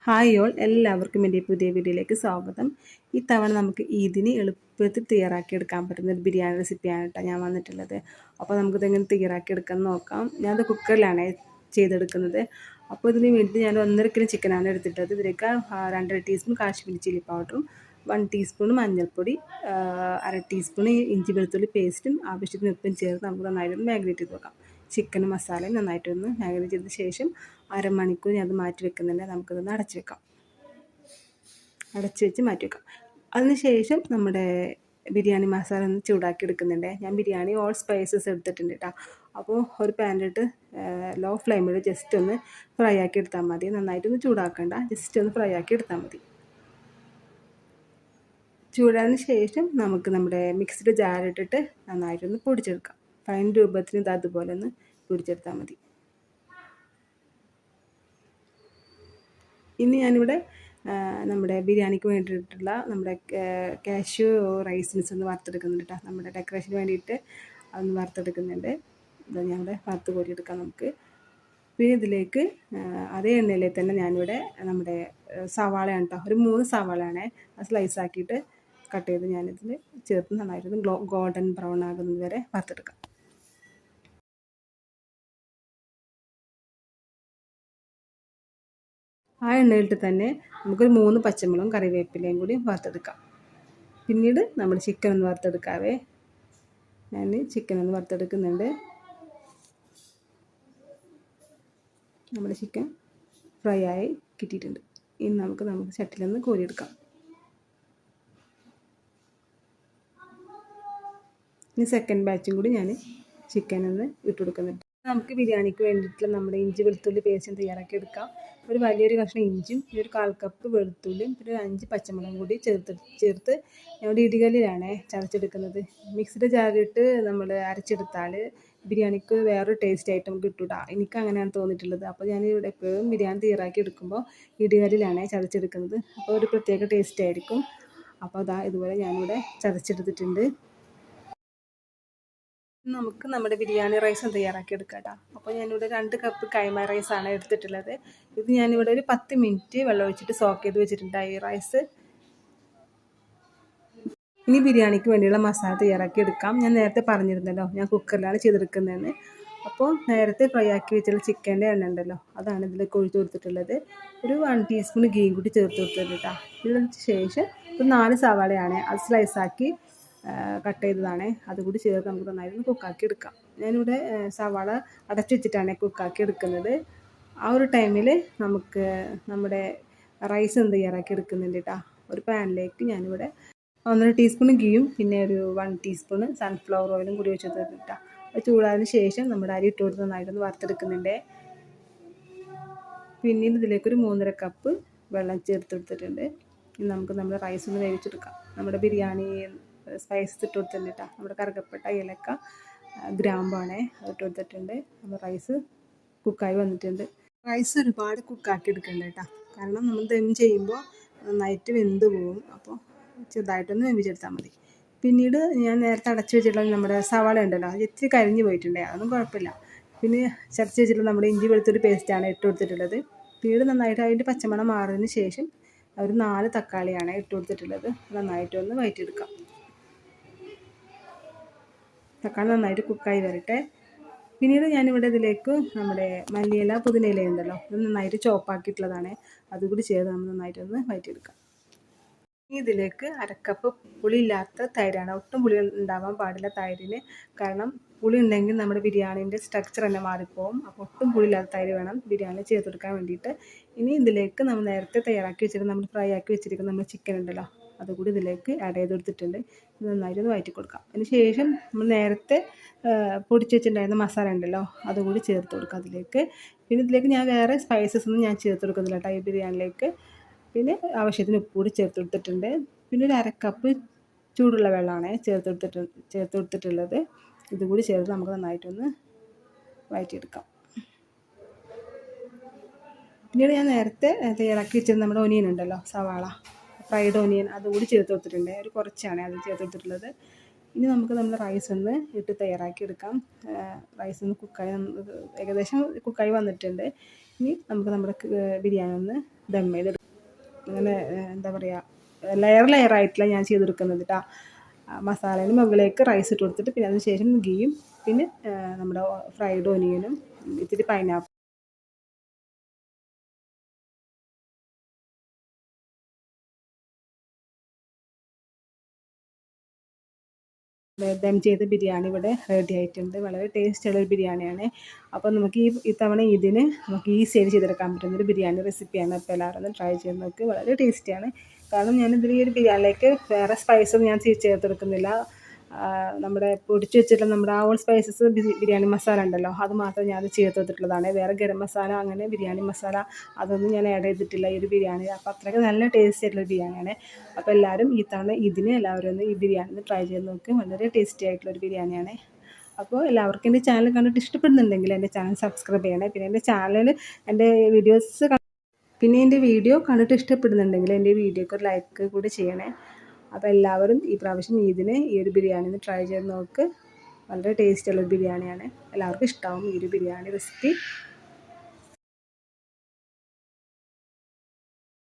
Hi all, എല്ലാവർക്കും എൻ്റെ പുതിയ വീഡിയോയിലേക്ക് സ്വാഗതം. ഈ തവണ നമുക്ക് ഈദിന് എളുപ്പത്തിൽ തയ്യാറാക്കിയെടുക്കാൻ പറ്റുന്ന ഒരു ബിരിയാണി റെസിപ്പിയാണ് കേട്ടോ ഞാൻ വന്നിട്ടുള്ളത്. അപ്പോൾ നമുക്കിതെങ്ങനെ തയ്യാറാക്കിയെടുക്കാൻ നോക്കാം. ഞാനത് കുക്കറിലാണ് ചെയ്തെടുക്കുന്നത്. അപ്പോൾ ഇതിന് വേണ്ടി ഞാൻ 1.5 കിലോ ചിക്കനാണ് എടുത്തിട്ടുള്ളത്. ഇതിലേക്ക് 2 ടീസ്പൂൺ കാശ്മീരി ചില്ലി പൗഡറും 1 ടീസ്പൂൺ മഞ്ഞൾപ്പൊടി, 1/2 ടീസ്പൂൺ ഇഞ്ചി വെളുത്തുള്ളി പേസ്റ്റും ആവശ്യത്തിന് ഉപ്പും ചേർത്ത് നമുക്ക് നന്നായിട്ടൊന്ന് മാഗ്നേറ്റ് ചെയ്ത് വെക്കാം. ചിക്കനും മസാലയും നന്നായിട്ടൊന്ന് മാഗ്നേറ്റ് ചെയ്ത ശേഷം അരമണിക്കൂർ ഞാൻ അത് മാറ്റി വെക്കുന്നുണ്ട്. നമുക്കിതൊന്ന് അടച്ച് വെക്കാം. അടച്ച് വെച്ച് മാറ്റി വെക്കാം. അതിനുശേഷം നമ്മുടെ ബിരിയാണി മസാല ഒന്ന് ചൂടാക്കി എടുക്കുന്നുണ്ട്. ഞാൻ ബിരിയാണി ഓൾ സ്പൈസസ് എടുത്തിട്ടുണ്ട് കേട്ടോ. അപ്പോൾ ഒരു പാനിലിട്ട് ലോ ഫ്ലെയിമിൽ ജസ്റ്റ് ഒന്ന് ഫ്രൈ ആക്കി എടുത്താൽ മതി. നന്നായിട്ടൊന്ന് ചൂടാക്കണ്ട, ജസ്റ്റ് ഒന്ന് ഫ്രൈ ആക്കി എടുത്താൽ മതി. ചൂടാതിന് ശേഷം നമുക്ക് നമ്മുടെ മിക്സിയുടെ ജാറിട്ടിട്ട് നന്നായിട്ടൊന്ന് പൊടിച്ചെടുക്കാം. ഫൈൻ രൂപത്തിന് ഇത് അതുപോലെ ഒന്ന് പൊടിച്ചെടുത്താൽ മതി. ഇനി ഞാനിവിടെ നമ്മുടെ ബിരിയാണിക്ക് വേണ്ടിയിട്ടുള്ള നമ്മുടെ കാഷ്യൂ റൈസിൻസ് ഒന്ന് വറുത്തെടുക്കുന്നുണ്ട് കേട്ടോ. നമ്മുടെ ഡെക്കറേഷന് വേണ്ടിയിട്ട് അതൊന്ന് വറുത്തെടുക്കുന്നുണ്ട്. ഇത് ഞങ്ങളുടെ വറുത്ത് കോരിയെടുക്കാം നമുക്ക്. പിന്നെ ഇതിലേക്ക് അതേ എണ്ണയിൽ തന്നെ ഞാനിവിടെ നമ്മുടെ സവാളയാണ് കേട്ടോ, ഒരു 3 സവാളയാണ് അത് സ്ലൈസ് ആക്കിയിട്ട് കട്ട് ചെയ്ത് ഞാനിതിൽ ചേർത്ത് നന്നായിട്ടൊന്ന് ഗോൾഡൻ ബ്രൗൺ ആകുന്നത് വരെ വറുത്തെടുക്കാം. ആ എണ്ണയിലിട്ട് തന്നെ നമുക്കൊരു 3 പച്ചമുളകും കറിവേപ്പിലയും കൂടി വറുത്തെടുക്കാം. പിന്നീട് നമ്മൾ ചിക്കൻ ഒന്ന് വറുത്തെടുക്കാവേ. ഞാൻ ചിക്കൻ ഒന്ന് വറുത്തെടുക്കുന്നുണ്ട്. നമ്മുടെ ചിക്കൻ ഫ്രൈ ആയി കിട്ടിയിട്ടുണ്ട്. ഇനി നമുക്ക് ചട്ടിലൊന്ന് കോരിയെടുക്കാം. ഇനി സെക്കൻഡ് ബാച്ചും കൂടി ഞാൻ ചിക്കൻ ഒന്ന് ഇട്ട് കൊടുക്കുന്നുണ്ട്. നമുക്ക് ബിരിയാണിക്ക് വേണ്ടിയിട്ടുള്ള നമ്മുടെ ഇഞ്ചി വെളുത്തുള്ളി പേസ്റ്റ് തയ്യാറാക്കി എടുക്കാം. ഒരു വലിയൊരു കഷ്ണം ഇഞ്ചും പിന്നെ ഒരു 1/4 കപ്പ് വെളുത്തുള്ളിയും പിന്നെ ഒരു 5 പച്ചമുളകും കൂടി ചേർത്ത് ഞങ്ങളുടെ ഇടികല്ലിലാണ് ചതച്ചെടുക്കുന്നത്. മിക്സിയുടെ ജാറിലിട്ട് നമ്മൾ അരച്ചെടുത്താൽ ബിരിയാണിക്ക് വേറൊരു ടേസ്റ്റ് ആയിട്ട് നമുക്ക് കിട്ടൂട്ടാ. എനിക്ക് അങ്ങനെയാണ് തോന്നിയിട്ടുള്ളത്. അപ്പോൾ ഞാൻ ഇവിടെ എപ്പോഴും ബിരിയാണി തയ്യാറാക്കി എടുക്കുമ്പോൾ ഇടികല്ലിലാണ് ചതച്ചെടുക്കുന്നത്. അപ്പോൾ ഒരു പ്രത്യേക ടേസ്റ്റ് ആയിരിക്കും. അപ്പോൾ അതാ ഇതുപോലെ ഞാനിവിടെ ചതച്ചെടുത്തിട്ടുണ്ട്. നമുക്ക് നമ്മുടെ ബിരിയാണി റൈസും തയ്യാറാക്കി എടുക്കാം കേട്ടോ. അപ്പോൾ ഞാനിവിടെ 2 കപ്പ് കൈമ റൈസാണ് എടുത്തിട്ടുള്ളത്. ഇത് ഞാനിവിടെ ഒരു 10 മിനിറ്റ് വെള്ളം ഒഴിച്ചിട്ട് സോക്ക് ചെയ്ത് വെച്ചിട്ടുണ്ട് ഈ റൈസ്. ഇനി ബിരിയാണിക്ക് വേണ്ടിയുള്ള മസാല തയ്യാറാക്കി എടുക്കാം. ഞാൻ നേരത്തെ പറഞ്ഞിരുന്നല്ലോ ഞാൻ കുക്കറിലാണ് ചെയ്തെടുക്കുന്നതെന്ന്. അപ്പോൾ നേരത്തെ ഫ്രൈ ആക്കി വെച്ചുള്ള ചിക്കൻ്റെ എണ്ണ ഉണ്ടല്ലോ, അതാണ് ഇതിലേക്ക് ഒഴിച്ച് കൊടുത്തിട്ടുള്ളത്. ഒരു 1 ടീസ്പൂൺ ഗീയും കൂടി ചേർത്ത് കൊടുത്തിട്ടുണ്ട് കേട്ടോ. ഇതിന് ശേഷം ഒരു 4 സവാളയാണ് അത് സ്ലൈസാക്കി കട്ട് ചെയ്തതാണ്, അതുകൂടി ചേർത്ത് നമുക്ക് നന്നായിട്ട് കുക്കാക്കി എടുക്കാം. ഞാനിവിടെ സവാള അടച്ചു വെച്ചിട്ടാണ് കുക്കാക്കി എടുക്കുന്നത്. ആ ഒരു ടൈമിൽ നമുക്ക് നമ്മുടെ റൈസ് തയ്യാറാക്കി എടുക്കുന്നുണ്ട് കേട്ടോ. ഒരു പാനിലേക്ക് ഞാനിവിടെ 1.5 ടീസ്പൂൺ ഗീയും പിന്നെ ഒരു 1 ടീസ്പൂൺ സൺഫ്ലവർ ഓയിലും കൂടി വെച്ചത് കേട്ടോ. അത് ചൂടായതിന് ശേഷം നമ്മുടെ അരി ഇട്ട് കൊടുത്ത് നന്നായിട്ടൊന്ന് വറുത്തെടുക്കുന്നുണ്ട്. പിന്നീട് ഇതിലേക്കൊരു 3.5 കപ്പ് വെള്ളം ചേർത്തെടുത്തിട്ടുണ്ട്. ഇനി നമുക്ക് നമ്മുടെ റൈസ് ഒന്ന് വേവിച്ചെടുക്കാം. നമ്മുടെ ബിരിയാണി സ്പൈസസ് ഇട്ട് കൊടുത്തിട്ടുണ്ട് കേട്ടോ. നമ്മുടെ കറുകപ്പട്ട, ഏലക്ക, ഗ്രാമ്പാണ് അത് ഇട്ട് കൊടുത്തിട്ടുണ്ട്. അപ്പോൾ റൈസ് കുക്കായി വന്നിട്ടുണ്ട്. റൈസ് ഒരുപാട് കുക്കാക്കി എടുക്കണ്ട കേട്ടോ, കാരണം നമ്മൾ ദം ചെയ്യുമ്പോൾ നന്നായിട്ട് വെന്ത് പോകും. അപ്പോൾ ചെറുതായിട്ടൊന്ന് വെന്തിച്ചെടുത്താൽ മതി. പിന്നീട് ഞാൻ നേരത്തെ അടച്ചു വെച്ചിട്ടുള്ള നമ്മുടെ സവാള ഉണ്ടല്ലോ, അത് ഇത്തിരി കരിഞ്ഞ് പോയിട്ടുണ്ട്, അതൊന്നും കുഴപ്പമില്ല. പിന്നെ ചതച്ച് വെച്ചിട്ടുള്ള നമ്മുടെ ഇഞ്ചി വെളുത്തുള്ളി പേസ്റ്റാണ് ഇട്ട് കൊടുത്തിട്ടുള്ളത്. പിന്നീട് നന്നായിട്ട് അതിൻ്റെ പച്ചമണം മാറിയതിന് ശേഷം ഒരു 4 തക്കാളിയാണ് ഇട്ട് കൊടുത്തിട്ടുള്ളത്. നന്നായിട്ടൊന്ന് വഴറ്റിയെടുക്കാം. തക്കാളി നന്നായിട്ട് കുക്കായി വരട്ടെ. പിന്നീട് ഞാനിവിടെ ഇതിലേക്ക് നമ്മുടെ മല്ലിയില പുതിനയില ഉണ്ടല്ലോ, ഇത് നന്നായിട്ട് ചോപ്പാക്കിയിട്ടുള്ളതാണ്, അതുകൂടി ചേർത്ത് നമ്മൾ നന്നായിട്ടൊന്ന് വഴറ്റിയെടുക്കാം. ഇതിലേക്ക് 1/2 കപ്പ് പുളിയില്ലാത്ത തൈരാണ്. ഒട്ടും പുളി ഉണ്ടാവാൻ പാടില്ല തൈരിന്, കാരണം പുളി ഉണ്ടെങ്കിൽ നമ്മുടെ ബിരിയാണീൻ്റെ സ്ട്രക്ചർ തന്നെ മാറിപ്പോവും. അപ്പോൾ ഒട്ടും പുളിയില്ലാത്ത തൈര് വേണം ബിരിയാണി ചേർത്തെടുക്കാൻ വേണ്ടിയിട്ട്. ഇനി ഇതിലേക്ക് നമ്മൾ നേരത്തെ തയ്യാറാക്കി വെച്ചിട്ട് നമ്മൾ ഫ്രൈ ആക്കി വെച്ചിരിക്കുന്ന നമ്മൾ ചിക്കൻ ഉണ്ടല്ലോ, അതുകൂടി ഇതിലേക്ക് ആഡ് ചെയ്ത് കൊടുത്തിട്ടുണ്ട്. നന്നായിട്ടൊന്ന് വഴറ്റി കൊടുക്കാം. അതിന് ശേഷം നമ്മൾ നേരത്തെ പൊടിച്ച് വെച്ചിട്ടുണ്ടായിരുന്ന മസാല ഉണ്ടല്ലോ, അതുകൂടി ചേർത്ത് കൊടുക്കാം അതിലേക്ക്. പിന്നെ ഇതിലേക്ക് ഞാൻ വേറെ സ്പൈസസ് ഒന്നും ഞാൻ ചേർത്ത് കൊടുക്കുന്നില്ല കേട്ടോ ഈ ബിരിയാണിയിലേക്ക്. പിന്നെ ആവശ്യത്തിന് ഉപ്പ് കൂടി ചേർത്ത് കൊടുത്തിട്ടുണ്ട്. പിന്നെ ഒരു 1/2 കപ്പ് ചൂടുള്ള വെള്ളമാണ് ചേർത്ത് കൊടുത്തിട്ടുള്ളത്. ഇതുകൂടി ചേർത്ത് നമുക്ക് നന്നായിട്ടൊന്ന് വഴറ്റിയെടുക്കാം. പിന്നീട് ഞാൻ നേരത്തെ തയ്യാറാക്കി വെച്ചിരുന്ന നമ്മുടെ ഒനിയൻ ഉണ്ടല്ലോ, സവാള ഫ്രൈഡ് ഒനിയൻ, അതുകൂടി ചേർത്ത് കൊടുത്തിട്ടുണ്ട്. ഒരു കുറച്ചാണ് അത് ചേർത്ത് കൊടുത്തിട്ടുള്ളത്. ഇനി നമുക്ക് നമ്മുടെ റൈസ് ഒന്ന് ഇട്ട് തയ്യാറാക്കി എടുക്കാം. റൈസ് ഒന്ന് ഏകദേശം കുക്കായി വന്നിട്ടുണ്ട്. ഇനി നമുക്ക് നമ്മുടെ ബിരിയാണി ഒന്ന് ദം ചെയ്തെടുക്കാം. അങ്ങനെ എന്താ പറയുക ലെയറായിട്ടില്ല ഞാൻ ചെയ്തെടുക്കുന്നത് കേട്ടോ. മസാലേന് മുകളിലേക്ക് റൈസ് ഇട്ട് കൊടുത്തിട്ട് പിന്നെ അതിന് ശേഷം ഗീയും പിന്നെ നമ്മുടെ ഫ്രൈഡ് ഓനിയനും ഇത്തിരി പൈനാപ്പിൾ ദം ചെയ്ത ബിരിയാണി ഇവിടെ റെഡി ആയിട്ടുണ്ട്. വളരെ ടേസ്റ്റുള്ളൊരു ബിരിയാണിയാണ്. അപ്പോൾ നമുക്ക് ഇത്തവണ ഇതിന് നമുക്ക് ഈസിയായിട്ട് ചെയ്തെടുക്കാൻ പറ്റുന്നൊരു ബിരിയാണി റെസിപ്പിയാണ്. അപ്പോൾ എല്ലാവരും ഒന്ന് ട്രൈ ചെയ്ത് നോക്ക്. വളരെ ടേസ്റ്റിയാണ്. കാരണം ഞാനിതിൽ ഈ ഒരു ബിരിയാണിയിലേക്ക് വേറെ സ്പൈസൊന്നും ഞാൻ ചേർത്തെടുക്കുന്നില്ല. നമ്മുടെ പൊടിച്ച് വെച്ചിട്ടുള്ള നമ്മുടെ ആ ഓൾ സ്പൈസസ് ബിരിയാണി മസാല ഉണ്ടല്ലോ, അത് മാത്രം ഞാൻ ചേർത്തെടുത്തിട്ടുള്ളതാണ്. വേറെ ഗരം മസാല അങ്ങനെ ബിരിയാണി മസാല അതൊന്നും ഞാൻ ആഡ് ചെയ്തിട്ടില്ല ഈ ഒരു ബിരിയാണി. അപ്പോൾ അത്രയ്ക്ക് നല്ല ടേസ്റ്റി ആയിട്ടുള്ള ബിരിയാണിയാണ്. അപ്പോൾ എല്ലാവരും ഈ തവണ എല്ലാവരും ഒന്ന് ഈ ബിരിയാണി ഒന്ന് ട്രൈ ചെയ്ത് നോക്ക്. വളരെ ടേസ്റ്റി ആയിട്ടുള്ളൊരു ബിരിയാണിയാണ്. അപ്പോൾ എല്ലാവർക്കും എൻ്റെ ചാനൽ കണ്ടിട്ട് ഇഷ്ടപ്പെടുന്നുണ്ടെങ്കിൽ എൻ്റെ ചാനൽ സബ്സ്ക്രൈബ് ചെയ്യണേ. പിന്നെ എൻ്റെ ചാനൽ എൻ്റെ വീഡിയോസ് പിന്നെ എൻ്റെ വീഡിയോ കണ്ടിട്ട് ഇഷ്ടപ്പെടുന്നുണ്ടെങ്കിൽ എൻ്റെ വീഡിയോക്ക് ഒരു ലൈക്ക് കൂടി ചെയ്യണേ. അപ്പോൾ എല്ലാവരും ഈ പ്രാവശ്യം ഈ ഒരു ബിരിയാണി ഒന്ന് ട്രൈ ചെയ്ത് നോക്ക്. വളരെ ടേസ്റ്റുള്ളൊരു ബിരിയാണിയാണ്. എല്ലാവർക്കും ഇഷ്ടമാവും ഈ ഒരു ബിരിയാണി റെസിപ്പി.